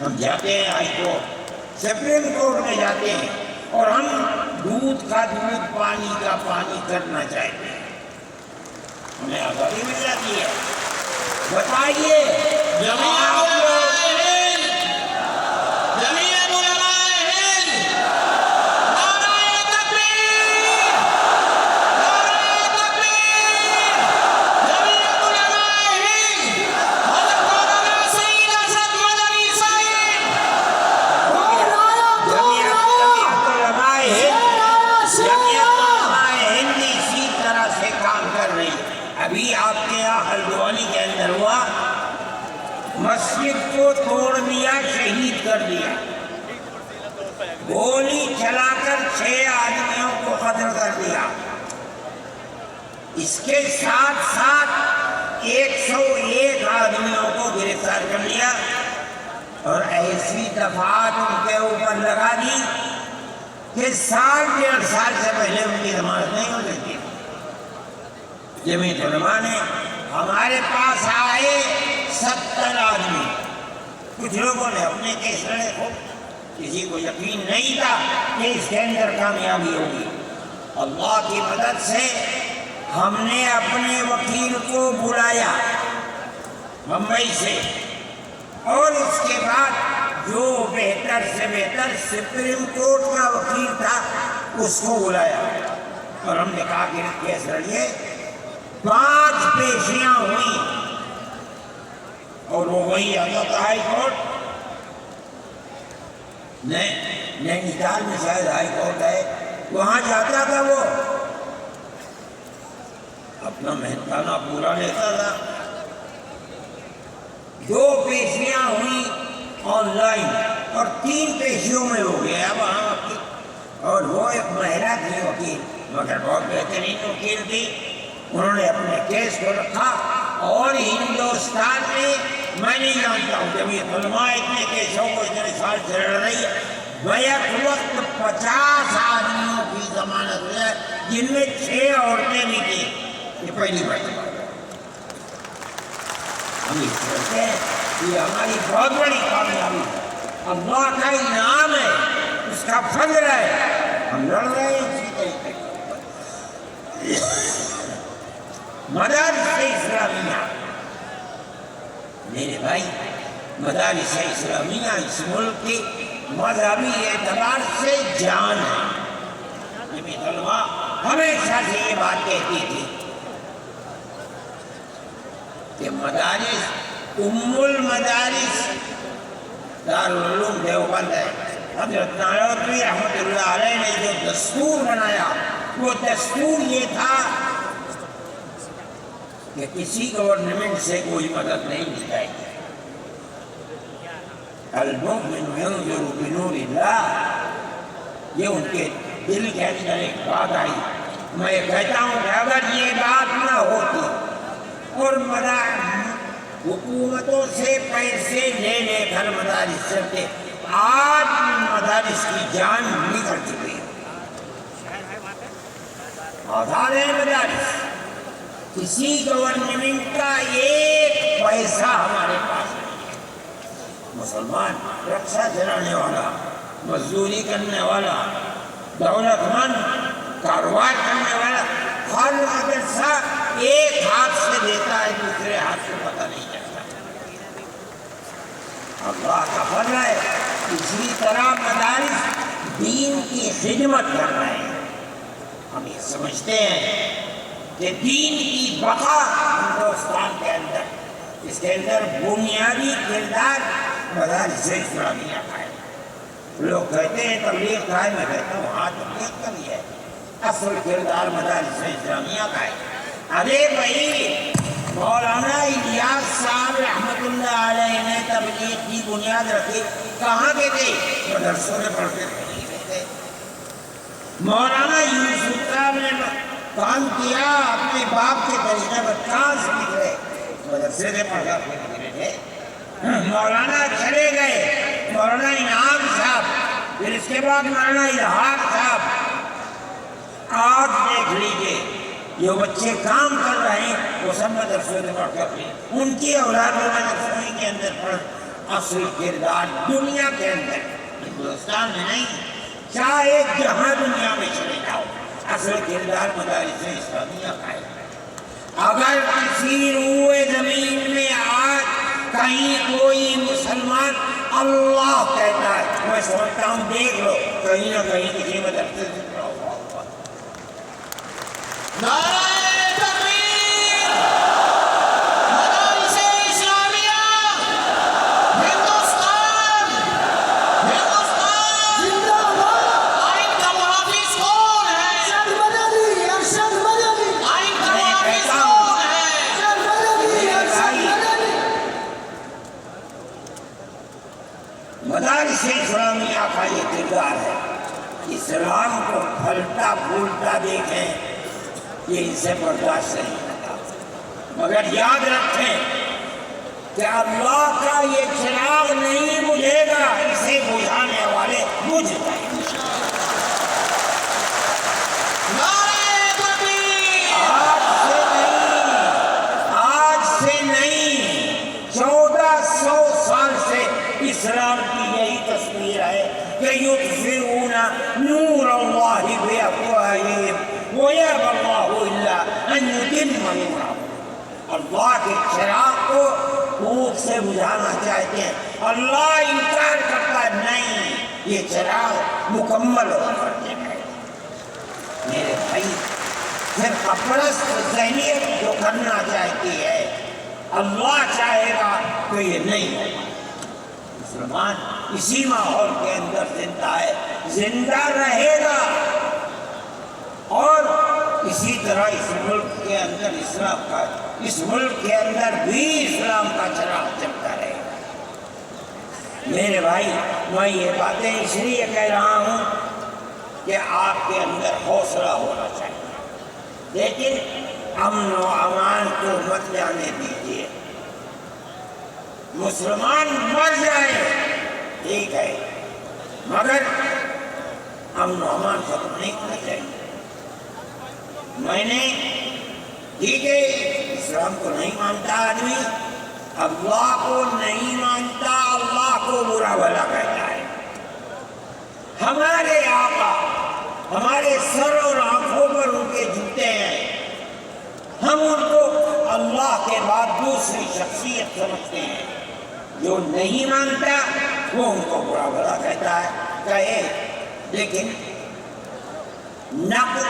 ہم جاتے ہیں ہائی کورٹ، سپریم کورٹ میں جاتے ہیں اور ہم دودھ کا دودھ پانی کا پانی کرنا چاہتے ہیں. ہمیں آزادی مل جاتی ہے. بتائیے مسجد کو توڑ دیا، شہید کر دیا، گولی چلا کر 6 آدمیوں کو قتل کر دیا. اس کے ساتھ ساتھ 101 آدمیوں کو گرفتار کر لیا اور ایسی دفعات ان کے اوپر لگا دی کہ 1.5 سال سے پہلے ان کی ضمانت نہیں ہو سکتی. جمعیت علماء نے ہمارے پاس آئے 70 آدمی. کچھ لوگوں نے اپنے کیس لڑے ہو، کسی کو یقین نہیں تھا کہ اس کے اندر کامیابی ہوگی. اللہ کی مدد سے ہم نے اپنے وکیل کو بلایا ممبئی سے، اور اس کے بعد جو بہتر سے بہتر سپریم کورٹ کا وکیل تھا اس کو بلایا اور ہم نے کہا کہ کیس لڑیے. 5 پیشیاں ہوئی اور وہ وہی آتا تھا ہائی کورٹ. نینیتال میں شاید ہائی کورٹ ہے، وہاں جاتا تھا، وہ اپنا مہنگانہ پورا لیتا تھا. 2 پیشیاں ہوئی آن لائن اور 3 پیشیوں میں ہو گیا وہاں وکیل. اور وہ ایک مہرہ تھی وکیل، مگر بہت بہترین وکیل تھی. انہوں نے اپنے کیس کو رکھا اور ہندوستان میں میں نہیں جانتا ہوں جمعیت علماء اتنے کیسوں کو اتنے سال سے لڑ رہی ہے. بیک وقت 50 آدمیوں کی ضمانت ہوئی ہے، جن میں 6 عورتیں بھی تھیں. یہ پہلی بات ہے. ہم یہ سوچتے ہیں کہ ہماری بہت بڑی کامیابی اللہ کا انعام ہے، اس کا فضل ہے. ہم لڑ رہے ہیں اسی طریقے. مدارس اسلامیہ، میرے بھائی، مدارس اسلامیہ اس ملک کی مذہبی اعتبار سے جان ہے. جمعیت علماء ہمیشہ سے یہ بات کہتی تھی کہ مدارس ام المدارس دارالعلوم دیوبند ہے. حضرت نانوتوی رحمۃ اللہ علیہ نے جو دستور بنایا وہ دستور یہ تھا کہ کسی گورنمنٹ سے کوئی مدد نہیں دی جائے گی. المؤمن ينظر بنور اللہ، یہ ان کے دل کے اندر ایک بات آئی. میں کہتا ہوں کہ اگر یہ بات نہ ہوتی اور حکومتوں سے پیسے لے لے کر مدارس چلتے، آج مدارس کی جان نکل چکی ہے. آزاد ہے مدارس، کسی گورنمنٹ کا ایک پیسہ ہمارے پاس نہیں. مسلمان رکشہ چلانے والا، مزدوری کرنے والا، دولت مند، کاروبار کرنے والا، ہر مدرسہ ایک ہاتھ سے دیتا ہے، دوسرے ہاتھ سے پتہ نہیں چلتا. اللہ کا فضل ہے. اسی طرح مدارس دین کی خدمت کر رہے ہیں. ہم یہ سمجھتے ہیں کہ دین کی بقا ہندوستان کے اندر، اس کے اندر بنیادی کردار مدارس اسلامیہ کا ہے. لوگ کہتے ہیں تبلیغ کا ہے، میں کہتا ہوں ہاں تبلیغ کا بھی ہے، اصل کردار مدارس اسلامیہ کا ہے. ارے بھائی، مولانا الیاس صاحب رحمۃ اللہ علیہ نے تبلیغ کی بنیاد رکھی، کہاں کے تھے؟ مدرسوں میں پڑھتے تھے. مولانا یوسف صاحب نے کام کیا اپنے باپ کے طریقے پر، کہاں سے نکلے؟ مدرسے سے پڑھ کر نکلے تھے. مولانا چلے گئے، مولانا انعام صاحب، پھر اس کے بعد مولانا الہام صاحب. آج دیکھ لیجیے جو بچے کام کر رہے ہیں وہ سب مدرسوں سے پڑھ کر ان کی اولاد مدرسوں کے اندر پڑھ. اصل کردار دنیا کے اندر، ہندوستان میں نہیں، چاہے جہاں دنیا میں چلے جاؤ، اصل کردار مدارس اسلامیہ کا ہے. اگر کسی روئے زمین میں آج کہیں کوئی مسلمان اللہ کہتا ہے، میں سمجھتا ہوں دیکھ لو کہیں نہ کہیں کسی مدرسے سے پڑھا ہوا ہوگا. نعرہ تکبیر! مدارس اسلامیہ! ہندوستان! ہندوستان! زندہ باد! آئین کا محافظ کون ہے؟ ارشد مدنی! ارشد مدنی! آئین کا محافظ کون ہے؟ ارشد مدنی! ارشد مدنی! مدارس اسلامیہ کا یہ کردار ہے. اسلام کو پھلتا پھولتا دیکھیں، یہ ان سے برداشت نہیں ہوتا. مگر یاد رکھیں کہ اللہ کا یہ چراغ نہیں بجھے گا، اسے بجھانے والے بجھ جائیں گے. نعرہ تکبیر! آج سے نہیں 1400 سال سے اسلام کی یہی تصویر ہے کہ یطفئون نور اللہ بافواہہم ویأبی اللہ الا ان یتم نورہ. اللہ کے چراغ کو پھونک سے بجھانا چاہتے ہیں. اللہ انکار کرتا ہے، نہیں، یہ چراغ مکمل ہو کر دے. میرے بھائی، پھر اپرست ذہنیت جو کرنا چاہتی ہے، اللہ چاہے گا تو یہ نہیں ہوگا. مسلمان اسی ماحول کے اندر زندہ ہے، زندہ رہے گا، اور اسی طرح اس ملک کے اندر اسلام کا، اس ملک کے اندر بھی اسلام کا چراغ چلتا رہے گا. میرے بھائی، میں یہ باتیں اس لیے کہہ رہا ہوں کہ آپ کے اندر حوصلہ ہونا چاہیے، لیکن امن و امان کو مت جانے دیجیے. مسلمان مر جائے ٹھیک ہے، مگر امن و امان ختم نہیں ہونا چاہیے. میں نے ٹھیک ہے، اسلام کو نہیں مانتا آدمی، اللہ کو نہیں مانتا، اللہ کو برا بھلا کہتا ہے. ہمارے آقا ہمارے سر اور آنکھوں پر ان کے جوتے ہیں، ہم ان کو اللہ کے بعد دوسری شخصیت سمجھتے ہیں. جو نہیں مانتا وہ ان کو برا بھلا کہتا ہے، کہے، لیکن نقض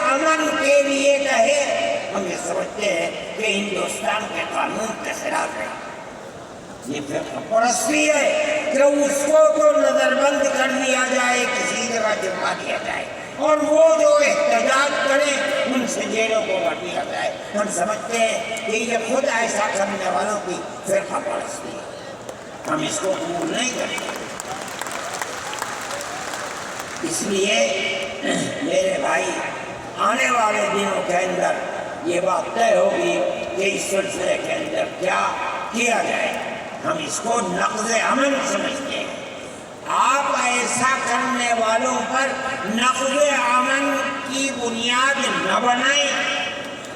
امن کے لیے کہے ہم یہ سمجھتے ہیں کہ ہندوستان کے قانون کے خلاف ہے. یہ فرقہ پرستی ہے کہ اس کو تو نظر بند کر دیا جائے, کسی جگہ جمع دیا جائے, اور وہ جو احتجاج کریں ان سے جیلوں کو بھر دیا جائے. ہم سمجھتے ہیں کہ یہ خود ایسا کرنے والوں کی فرقہ پرستی ہے, ہم اس کو قبول نہیں کرتے. اس لیے میرے بھائی آنے والے دنوں کے اندر یہ بات طے ہوگی کہ اس سلسلے کے اندر کیا کیا جائے. ہم اس کو نقض امن سمجھتے ہیں. آپ ایسا کرنے والوں پر نقض امن کی بنیاد نہ بنائیں,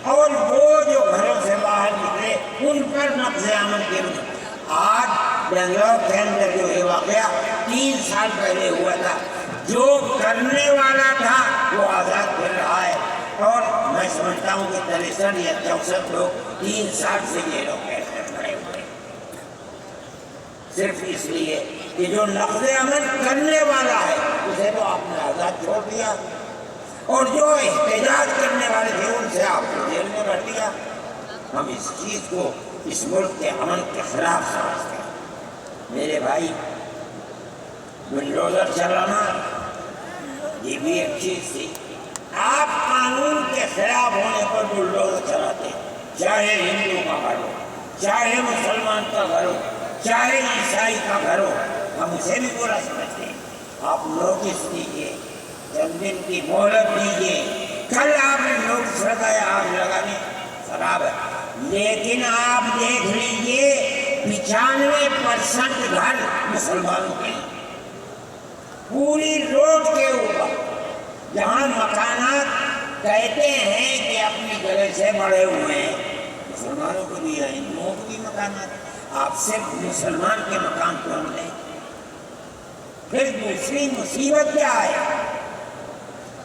اور وہ جو گھروں سے باہر نکلے ان پر نقض امن کی بنیاد. آج بنگلور کے اندر جو یہ واقعہ 3 سال پہلے ہوا تھا, جو کرنے والا تھا وہ آزاد کر رہا ہے, اور میں سمجھتا ہوں کہ 63 یا 64 لوگ 3 سال سے جیلوں کے اندر کھڑے ہوئے, صرف اس لیے کہ جو نقض امن کرنے والا ہے اسے تو آپ نے آزاد چھوڑ دیا, اور جو احتجاج کرنے والے تھے ان سے آپ کو جیل میں رکھ دیا. ہم اس چیز کو اس ملک کے امن کے خلاف سمجھتے ہیں. میرے بھائی, بلڈوزر چلانا یہ بھی ایک چیز تھی. آپ قانون کے خلاف ہونے پر بلڈوزر چلاتے, چاہے ہندو کا گھر ہو, چاہے مسلمان کا گھر ہو, چاہے عیسائی کا گھر ہو, ہم اسے بھی برا سمجھتے ہیں. آپ نوٹس دیجیے, چند دن کی مہلت دیجیے. کل آپ نے نوٹس لگایا آگ لگانے, خراب ہے, لیکن آپ دیکھ لیجیے 95% گھر مسلمانوں کے ہیں. پوری روڈ کے اوپر جہاں مکانات کہتے ہیں کہ اپنی جگہ سے بڑے ہوئے ہیں, مسلمانوں کو بھی ہے, ہندوؤں کو بھی مکانات. آپ صرف مسلمان کے مکان کو ملیں. پھر دوسری مصیبت کیا ہے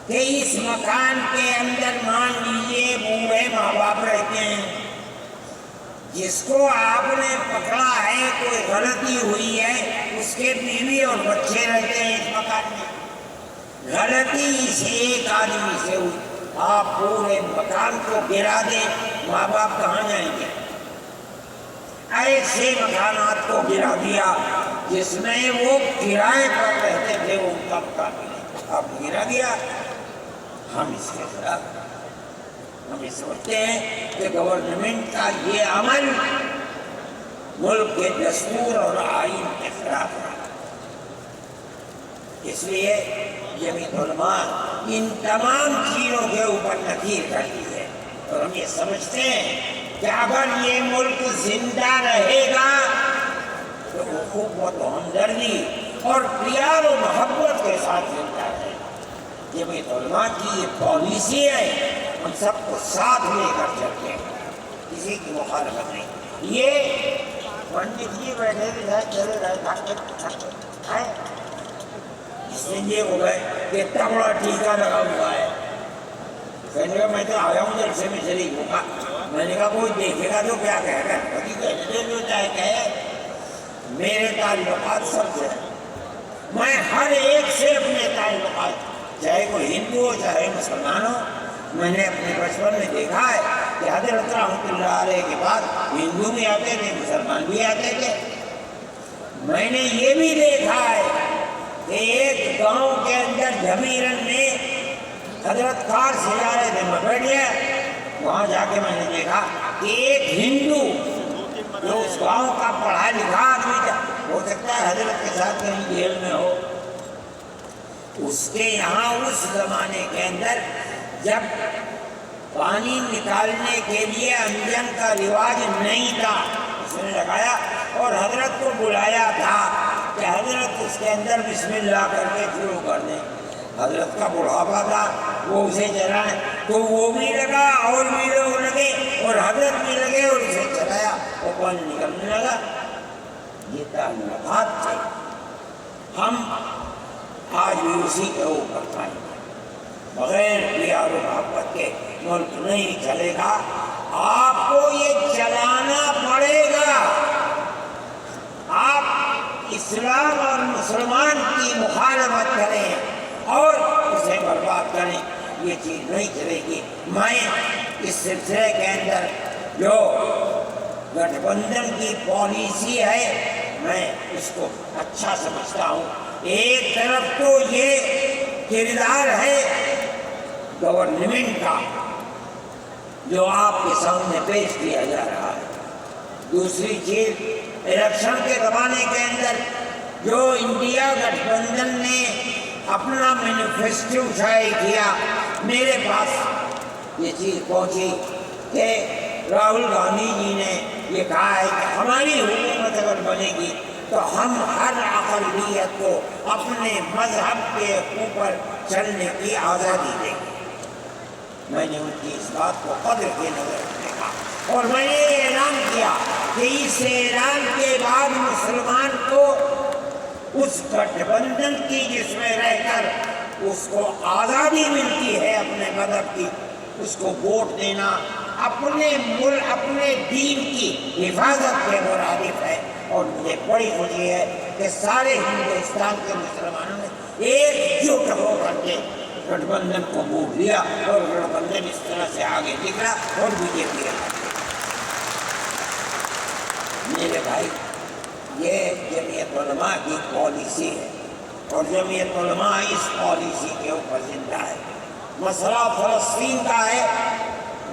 کہ اس مکان کے اندر مان لیجیے بوڑھے ماں باپ رہتے ہیں, جس کو آپ نے پکڑا ہے کوئی غلطی ہوئی ہے, اس کے بیوی اور بچے رہتے ہیں اس مکان میں. غلطی اس ایک آدمی سے ہوئی, آپ پورے مکان کو گرا دیں, ماں باپ کہاں جائیں گے؟ ایسے مکانات کو گرا دیا جس میں وہ کرائے پر رہتے تھے, وہ ان کا مکان نہیں, آپ گرا دیا. ہم اس کے خلاف, ہم یہ سمجھتے ہیں کہ گورنمنٹ کا یہ عمل ملک کے دستور اور آئین کے خلاف ہے. اس لیے جمعیت علماء ان تمام چیزوں کے اوپر نکیر کرتی ہے, اور ہم یہ سمجھتے ہیں کہ اگر یہ ملک زندہ رہے گا تو اخوت و ہمدردی اور پیار و محبت کے ساتھ زندہ رہے گا. جمعیت علماء کی یہ پالیسی ہے, ہم سب کو ساتھ لے کر چلتے ہیں, کسی کی مخالفت نہیں. یہ پنڈت جی بیٹھے بھی چلے رہے اس دن یہ ہو گئے کہ اتنا بڑا ٹیکا لگا ہوا ہے. کہنے کا میں تو آیا ہوں جلسے میں شریک ہوگا. میں نے کہا کوئی دیکھے گا تو کیا کہے گا, کہنے جو چاہے کہے. میرے تعلقات سب سے, میں ہر ایک سے اپنے تعلقات, چاہے کوئی ہندو ہو چاہے مسلمان ہو, میں نے اپنے بچپن میں دیکھا ہے کہ حضرت رحمۃ اللہ علیہ کے بعد ہندو بھی آتے تھے, مسلمان بھی آتے تھے. میں نے یہ بھی دیکھا ہے کہ ایک گاؤں کے اندر جمیرن میں حضرت کار سے جا رہے تھے, میں بیٹھ گیا. وہاں جا کے میں نے دیکھا کہ ایک ہندو جو اس گاؤں کا پڑھا لکھا آدمی تھا, ہو سکتا ہے حضرت کے ساتھ کہیں جیل میں ہو, اس کے یہاں اس زمانے کے اندر جب پانی نکالنے کے لیے انجن کا رواج نہیں تھا, اس نے لگایا اور حضرت کو بلایا تھا کہ حضرت اس کے اندر بسم اللہ کر کے شروع کر دیں. حضرت کا بڑھاپا تھا, وہ اسے چلائیں, تو وہ بھی لگا اور بھی لوگ لگے اور حضرت بھی لگے اور اسے چلایا, وہ پانی نکلنے لگا. یہ تعلقات تھے. ہم آج بھی اسی کے اوپر پائیں گے. بغیر پیار و محبت کے ملک نہیں چلے گا. آپ کو یہ چلانا پڑے گا. آپ اسلام اور مسلمان کی مخالفت کریں اور اسے برباد کریں, یہ چیز نہیں چلے گی. میں اس سلسلے کے اندر جو گٹھ بندھن کی پالیسی ہے میں اس کو اچھا سمجھتا ہوں. ایک طرف تو یہ کردار ہے گورنمنٹ کا جو آپ کے سامنے پیش کیا جا رہا ہے. دوسری چیز الیکشن کے زمانے کے اندر جو انڈیا گٹھ بندھن نے اپنا مینیفیسٹو شائع کیا, میرے پاس یہ چیز پہنچی کہ راہل گاندھی جی نے یہ کہا ہے کہ ہماری حکومت اگر بنے گی تو ہم ہر اقلیت کو اپنے مذہب کے اوپر چلنے کی آزادی دیں گے. میں نے ان کی اس بات کو قدر کے نظر رکھنے کا اور میں نے یہ اعلان کیا کہ اس اعلان کے بعد مسلمان کو اس گٹھ بندھن کی جس میں رہ کر اس کو آزادی ملتی ہے اپنے مذہب کی, اس کو ووٹ دینا اپنے ملک اپنے دین کی حفاظت کے مرادف ہے. اور مجھے بڑی خوشی ہے کہ سارے ہندوستان کے مسلمانوں نے ایک جٹ ہو کر کے گٹھ بندھن کو ووٹ دیا اور گٹھ بندھن اس طرح سے آگے نکلا اور بی جے پی آ. میرے بھائی یہ جمعیت علماء کی پالیسی ہے اور جمعیت علماء اس پالیسی کے اوپر زندہ ہے. مسئلہ فلسطین کا ہے,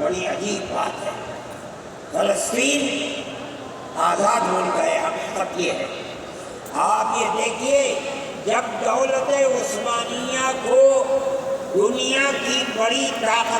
بڑی عجیب بات ہے. فلسطین آزاد ملک ہے, حقیقت یہ ہے. آپ یہ دیکھیے جب دولت عثمانیہ کو دنیا کی بڑی طاقت